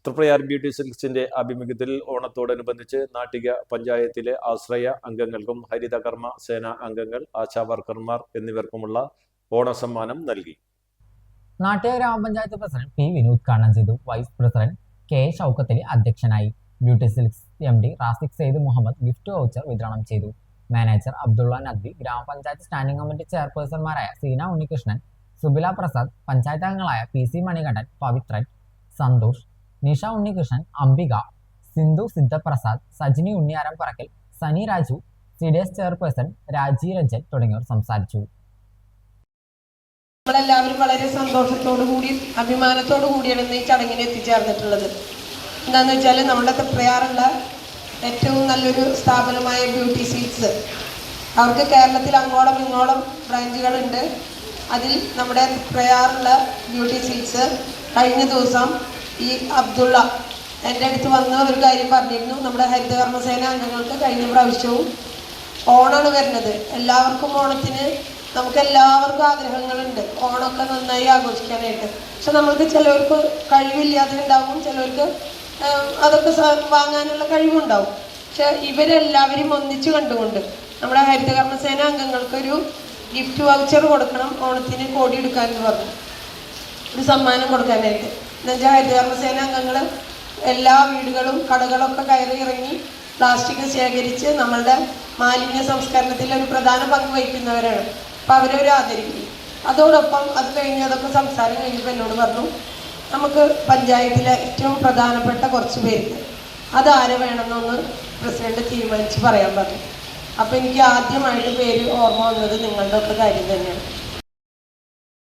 Triprayar beauty സിൽക്സിന്റെ ആഭിമുഖ്യത്തിൽ ഓണത്തോടനുബന്ധിച്ച് നാട്ടിക പഞ്ചായത്തിലെ ആശ്രയ അംഗങ്ങൾക്കും ഹരിതകർമ്മ സേന അംഗങ്ങൾ, ആശാ വർക്കർമാർ എന്നിവർക്കുമുള്ള ഓണസമ്മാനം നൽകി. നാട്ടിക ഗ്രാമപഞ്ചായത്ത് പ്രസിഡന്റ് പി വിനു ഉദ്ഘാടനം ചെയ്തു. വൈസ് പ്രസിഡന്റ് കെ ഷൗക്കത്തലി അധ്യക്ഷനായി. Beauty silks MD Rasiq Sayed Muhammad gift voucher വിതരണം ചെയ്തു. മാനേജർ അബ്ദുള്ള നദ്വി, ഗ്രാമപഞ്ചായത്ത് സ്റ്റാൻഡിംഗ് കമ്മിറ്റി ചെയർപേഴ്സൺമാരായ സീന ഉണ്ണികൃഷ്ണൻ, സുബില പ്രസാദ്, പഞ്ചായത്ത് അംഗങ്ങളായ PC മണികണ്ഠൻ, പവിത്രൻ, സന്തോഷ്, നിഷ ഉണ്ണികൃഷ്ണൻ, അംബിക, സിന്ധു സിദ്ധപ്രസാദ്, സജിനി ഉണ്ണിയാരംപറക്കൽ, സനി രാജു, CDS ചെയർപേഴ്സൺ രാജി രഞ്ജൻ തുടങ്ങിയവർ സംസാരിച്ചു. നമ്മളെല്ലാവരും വളരെ സന്തോഷത്തോടു കൂടി അഭിമാനത്തോടു കൂടിയാണ് ഈ ചടങ്ങിന് എത്തിച്ചേർന്നിട്ടുള്ളത്. എന്താണെന്ന് വെച്ചാൽ നമ്മുടെ തൃപ്രയാറുള്ള ഏറ്റവും നല്ലൊരു സ്ഥാപനമായ ബ്യൂട്ടി സിൽക്സ്, അവർക്ക് കേരളത്തിൽ അങ്ങോളം ഇങ്ങോളം ബ്രാഞ്ചുകളുണ്ട്. അതിൽ നമ്മുടെ തൃപ്രയാറുള്ള ബ്യൂട്ടി സിൽക്സ് കഴിഞ്ഞ ദിവസം ഈ അബ്ദുള്ള എൻ്റെ അടുത്ത് വന്ന് ഒരു കാര്യം പറഞ്ഞിരുന്നു. നമ്മുടെ ഹരിതകർമ്മസേന അംഗങ്ങൾക്ക് കഴിഞ്ഞ പ്രാവശ്യവും ഓണമാണ് വരുന്നത്. എല്ലാവർക്കും ഓണത്തിന് നമുക്കെല്ലാവർക്കും ആഗ്രഹങ്ങളുണ്ട് ഓണമൊക്കെ നന്നായി ആഘോഷിക്കാനായിട്ട്. പക്ഷെ നമ്മൾക്ക് ചിലവർക്ക് കഴിവില്ലാതെ ഉണ്ടാവും, ചിലവർക്ക് അതൊക്കെ വാങ്ങാനുള്ള കഴിവുണ്ടാവും. പക്ഷെ ഇവരെല്ലാവരും ഒന്നിച്ചു കണ്ടുകൊണ്ട് നമ്മുടെ ഹരിതകർമ്മസേന അംഗങ്ങൾക്കൊരു ഗിഫ്റ്റ് വൗച്ചർ കൊടുക്കണം, ഓണത്തിന് കോടി എടുക്കാമെന്ന് പറഞ്ഞു, ഒരു സമ്മാനം കൊടുക്കാനായിട്ട്. എന്നുവെച്ചാൽ ഹരിതകർമ്മസേന അംഗങ്ങൾ എല്ലാ വീടുകളും കടകളൊക്കെ കയറി ഇറങ്ങി പ്ലാസ്റ്റിക് ശേഖരിച്ച് നമ്മളുടെ മാലിന്യ സംസ്കരണത്തിൽ ഒരു പ്രധാന പങ്ക് വഹിക്കുന്നവരാണ്. അപ്പം അവരവർ ആദരിക്കും. അതോടൊപ്പം അത് കഴിഞ്ഞ് അതൊക്കെ സംസാരം കഴിഞ്ഞപ്പോൾ എന്നോട് പറഞ്ഞു, നമുക്ക് പഞ്ചായത്തിലെ ഏറ്റവും പ്രധാനപ്പെട്ട കുറച്ച് പേർക്ക് അതാരെ വേണമെന്നൊന്ന് പ്രസിഡന്റ് തീരുമാനിച്ച് പറയാൻ പറഞ്ഞു. അപ്പോൾ എനിക്ക് ആദ്യമായിട്ട് പേര് ഓർമ്മ വന്നത് നിങ്ങളുടെ ഒക്കെ കാര്യം തന്നെയാണ്.